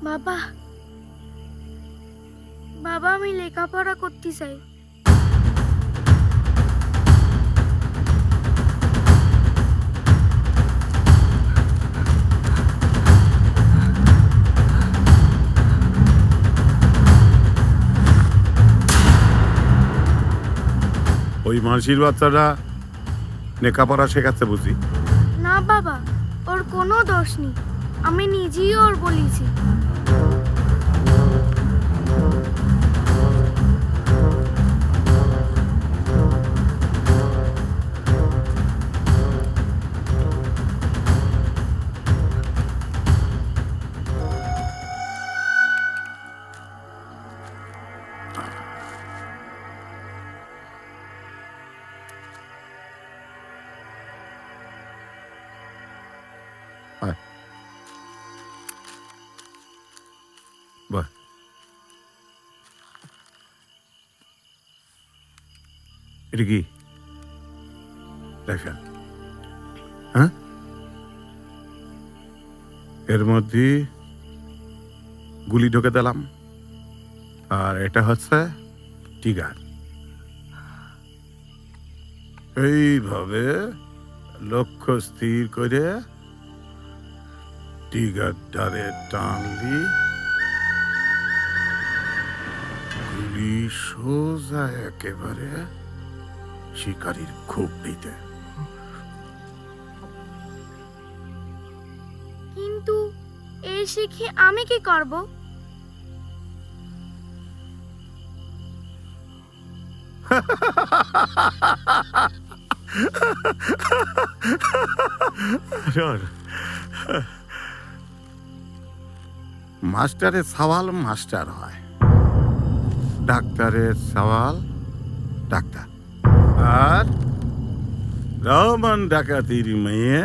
বাবা, বাবা আমি লেখাপড়া করতে চাই। ওই মানসির বাচ্চাটা লেখাপড়া শেখাচ্ছে বুঝি? না বাবা, ওর কোনো দোষ নেই, আমি নিজেই ওর বলেছি। বাহ, এটা কি দেখেন, হ্যাঁ এর মধ্যে গুলি ঢোকে দিলাম, আর এটা হচ্ছে টিগার। এইভাবে লক্ষ্য স্থির করে টিগার ডারে টানলি গুলি সোজা একেবারে শিকারীর খুবলিতে। কিন্তু এই শিখে আমি কি করব? মাস্টারের সওয়াল মাস্টার হয়, ডাক্তারের সওয়াল ডাক্তার। আর রহমান ডাকাতির মেয়ে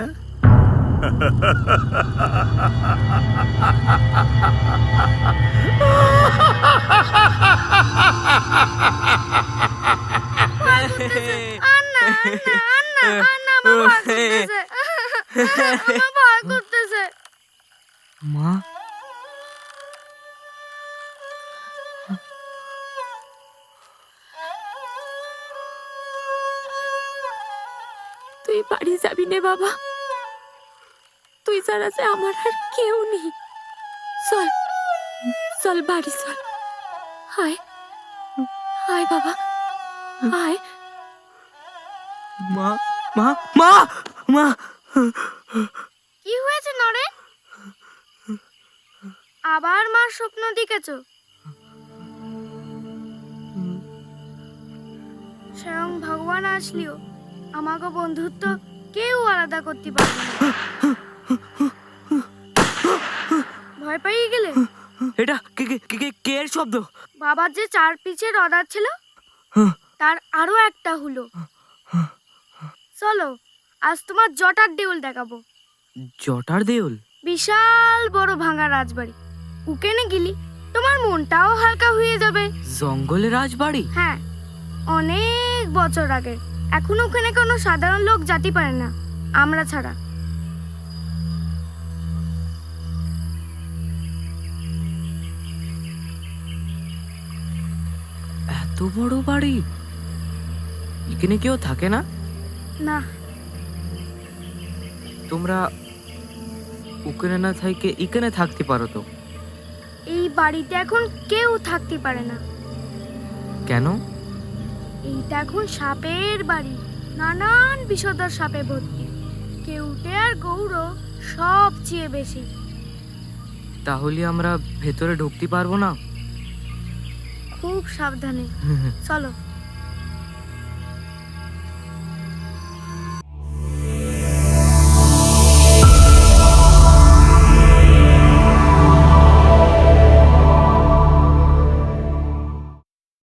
আন্না আন্না আন্না আন্না আমার ভয় করতেছে। আমার ভয় করতেছে। মা, তুই বাড়ি যাবি নে বাবা, তুই ছাড়া যে আমার আর কেউ নেই। চল চল বাড়ি চল, আয় আয় বাবা আয়। মা, মা, মা, মা। কি হয়েছে নরেন? আবার মার স্বপ্ন দেখেছো? স্বয়ং ভগবান আসলেও আমাকে বন্ধুত্ব কেউ আলাদা করতে পারবে না। ভয় পেয়ে গেলে? এটা কে এর শব্দ? বাবার যে চার পিছের অর্ডার ছিল তার আরো একটা হলো। চলো আজ তোমার জটার দেউল দেখাবো। জটার দেউল? বিশাল বড় ভাঙা রাজবাড়ি, উকেনে গেলি তোমার মনটাও হালকা হয়ে যাবে। জঙ্গলের রাজবাড়ি? হ্যাঁ, অনেক বছর আগে। এখন ওখানে কোনো সাধারণ লোক যেতে পারে না, আমরা ছাড়া। এত বড় বাড়ি? এখানে কেউ থাকে না? না, তোমরা ওখানে না থেকে এখানে থাকতে পারো তো? এই বাড়িতে এখন কেউ থাকতে পারে না। কেন? এইটা এখন সাপের বাড়ি, নানান বিষধর সাপে ভর্তি। কেউটে আর গৌর সবচেয়ে বেশি। তাহলে আমরা ভেতরে ঢুকতে পারবো না? খুব সাবধানে চলো।